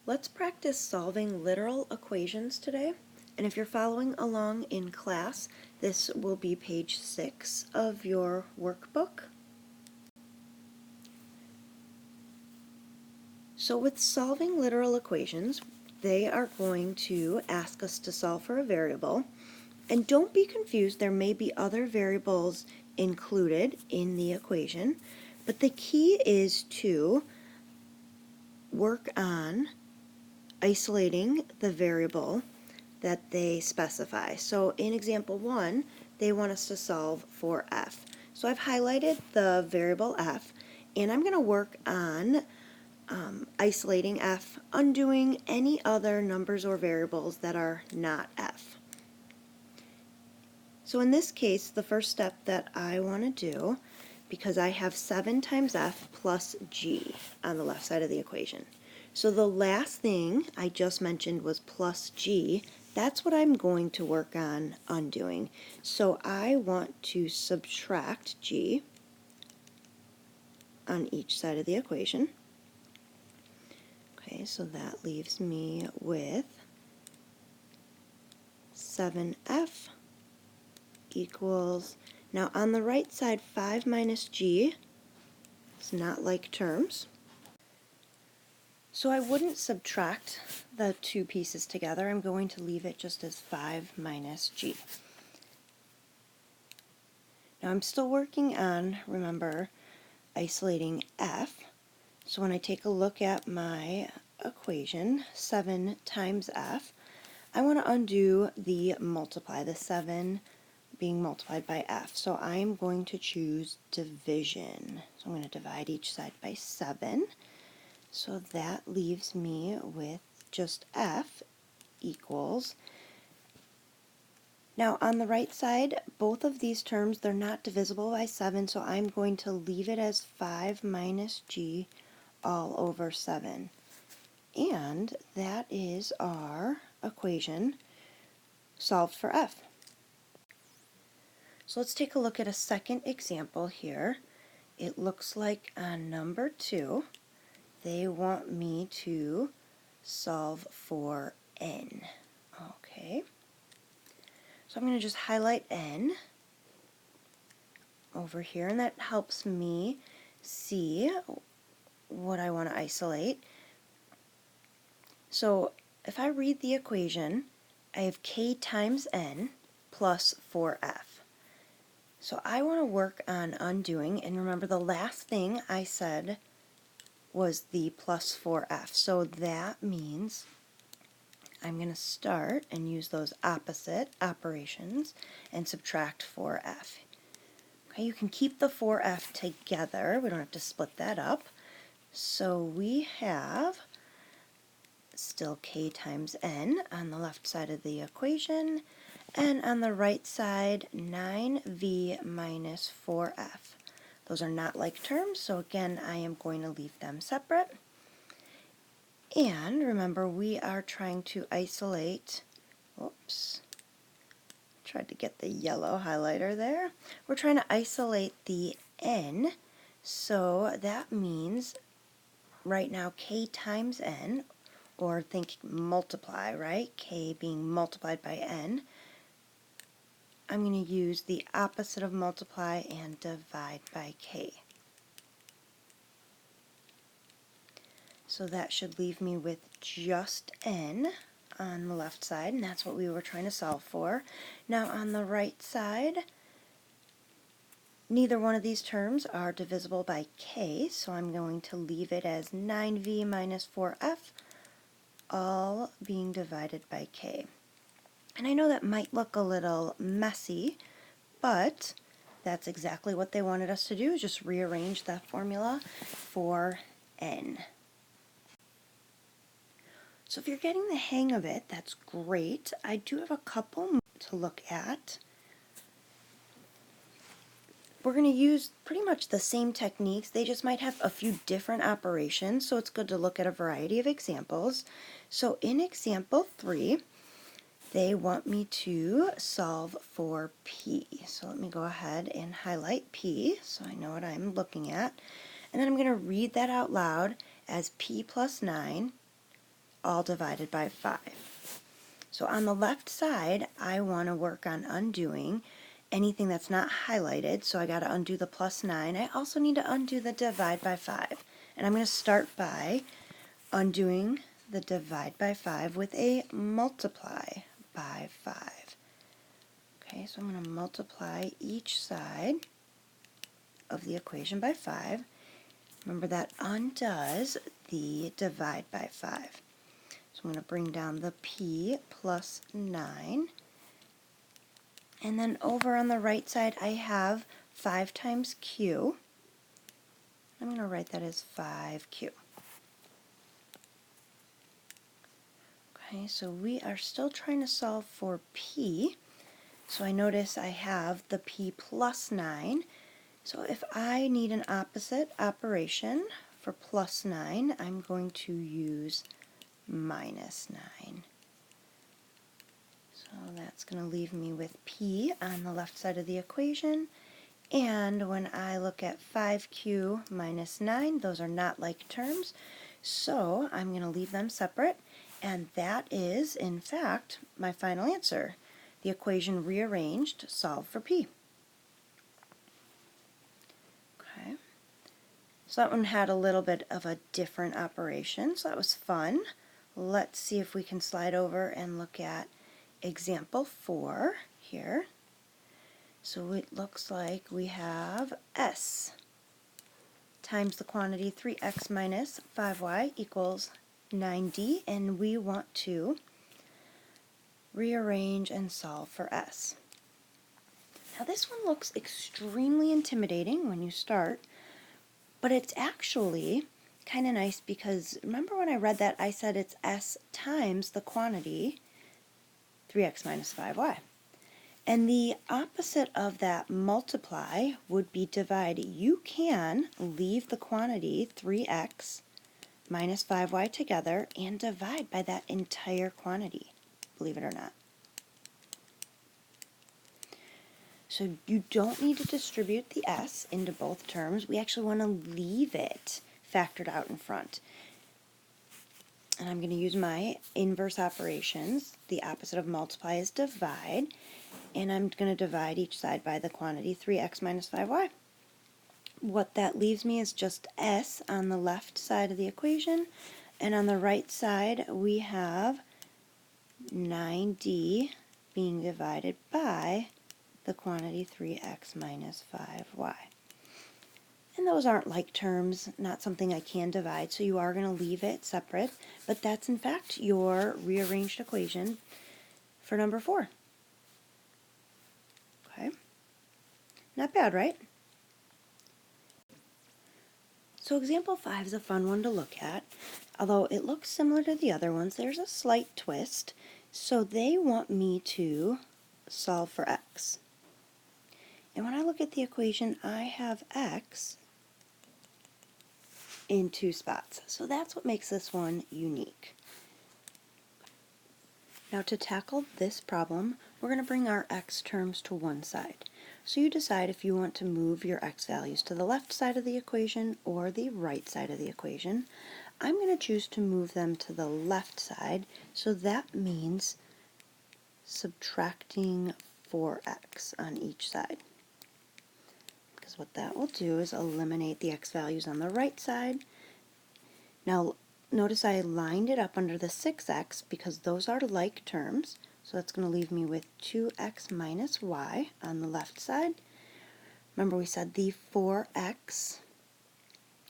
Let's practice solving literal equations today. And if you're following along in class, this will be page 6 of your workbook. So with solving literal equations, they are going to ask us to solve for a variable. And don't be confused, there may be other variables included in the equation, but the key is to work on isolating the variable that they specify. So in example 1, they want us to solve for f. So I've highlighted the variable f, and I'm going to work on isolating f, undoing any other numbers or variables that are not f. So in this case, the first step that I want to do, because I have 7 times f plus g on the left side of the equation. So the last thing I just mentioned was plus g. That's what I'm going to work on undoing. So I want to subtract g on each side of the equation. Okay, so that leaves me with 7f equals, now on the right side, 5 minus g is not like terms. So I wouldn't subtract the two pieces together. I'm going to leave it just as 5 minus g. Now I'm still working on, remember, isolating f. So when I take a look at my equation, 7 times f, I want to undo the multiply, the 7 being multiplied by f. So I'm going to choose division. So I'm going to divide each side by 7. So that leaves me with just f equals. Now on the right side, both of these terms, they're not divisible by 7, so I'm going to leave it as 5 minus g all over 7. And that is our equation solved for f. So let's take a look at a second example here. It looks like on number 2, they want me to solve for n. Okay. So I'm going to just highlight n over here, and that helps me see what I want to isolate. So if I read the equation, I have k times n plus 4f. So I want to work on undoing, and remember the last thing I said was the plus 4f. So that means I'm going to start and use those opposite operations and subtract 4f. Okay, you can keep the 4f together. We don't have to split that up. So we have still k times n on the left side of the equation, and on the right side 9v minus 4f. Those are not like terms, so again I am going to leave them separate. And remember, we are trying to isolate, oops, tried to get the yellow highlighter there. We're trying to isolate the n, so that means right now k times n, or think multiply, right? K being multiplied by n. I'm going to use the opposite of multiply and divide by k. So that should leave me with just n on the left side, and that's what we were trying to solve for. Now on the right side, neither one of these terms are divisible by k, so I'm going to leave it as 9v minus 4f, all being divided by k. And I know that might look a little messy, but that's exactly what they wanted us to do, just rearrange that formula for n. So if you're getting the hang of it, that's great. I do have a couple more to look at. We're going to use pretty much the same techniques. They just might have a few different operations, so it's good to look at a variety of examples. So in example 3, they want me to solve for p. So let me go ahead and highlight p so I know what I'm looking at. And then I'm going to read that out loud as p plus 9 all divided by 5. So on the left side, I want to work on undoing anything that's not highlighted, so I got to undo the plus 9. I also need to undo the divide by 5. And I'm going to start by undoing the divide by 5 with a multiply by 5. Okay, so I'm going to multiply each side of the equation by 5. Remember that undoes the divide by 5. So I'm going to bring down the p plus 9. And then over on the right side I have 5 times q. I'm going to write that as 5q. Okay, so we are still trying to solve for p. So I notice I have the p plus 9. So if I need an opposite operation for plus 9, I'm going to use minus 9. So that's going to leave me with p on the left side of the equation. And when I look at 5q minus 9, those are not like terms. So I'm going to leave them separate. And that is, in fact, my final answer. The equation rearranged, solve for p. Okay. So that one had a little bit of a different operation, so that was fun. Let's see if we can slide over and look at example 4 here. So it looks like we have s times the quantity 3x minus 5y equals 9d, and we want to rearrange and solve for s. Now this one looks extremely intimidating when you start, but it's actually kind of nice because remember when I read that I said it's s times the quantity 3x minus 5y. And the opposite of that multiply would be divide. You can leave the quantity 3x minus 5y together and divide by that entire quantity, believe it or not. So you don't need to distribute the s into both terms. We actually want to leave it factored out in front. And I'm going to use my inverse operations. The opposite of multiply is divide. And I'm going to divide each side by the quantity 3x minus 5y. What that leaves me is just s on the left side of the equation. And on the right side we have 9d being divided by the quantity 3x minus 5y. And those aren't like terms, not something I can divide, so you are going to leave it separate, but that's in fact your rearranged equation for number 4. Okay, not bad, right? So example 5 is a fun one to look at. Although it looks similar to the other ones, there's a slight twist. So they want me to solve for x. And when I look at the equation, I have x in 2 spots. So that's what makes this one unique. Now to tackle this problem, we're going to bring our x terms to one side. So you decide if you want to move your x values to the left side of the equation or the right side of the equation. I'm going to choose to move them to the left side, so that means subtracting 4x on each side. Because what that will do is eliminate the x values on the right side. Now notice I lined it up under the 6x because those are like terms, so that's going to leave me with 2x minus y on the left side. Remember we said the 4x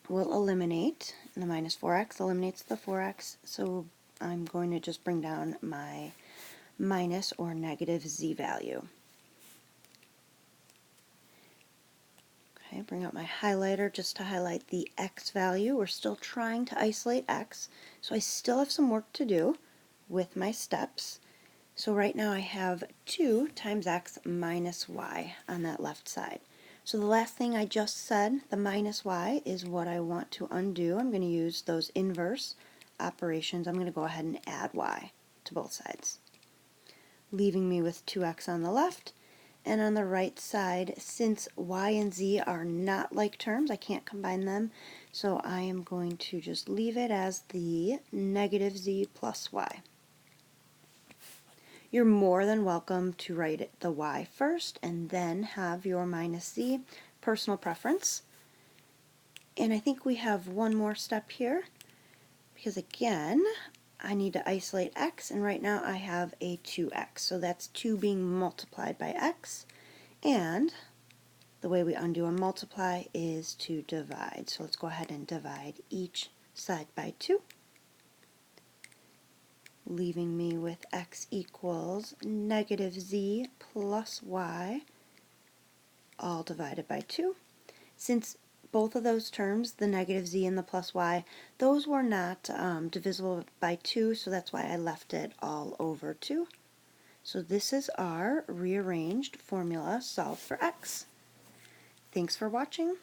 will eliminate, and the minus 4x eliminates the 4x, so I'm going to just bring down my minus or negative z value. Okay, bring out my highlighter just to highlight the x value. We're still trying to isolate x, so I still have some work to do with my steps. So right now I have 2 times x minus y on that left side. So the last thing I just said, the minus y, is what I want to undo. I'm going to use those inverse operations. I'm going to go ahead and add y to both sides, leaving me with 2x on the left. And on the right side, since y and z are not like terms, I can't combine them, So I am going to just leave it as the negative z plus y. You're more than welcome to write it, the y first and then have your minus z, personal preference. And I think we have one more step here, because again, I need to isolate x, and right now I have a 2x, so that's 2 being multiplied by x, and the way we undo a multiply is to divide. So let's go ahead and divide each side by 2, leaving me with x equals negative z plus y, all divided by 2. Since both of those terms, the negative z and the plus y, those were not divisible by 2, so that's why I left it all over 2. So this is our rearranged formula solved for x. Thanks for watching.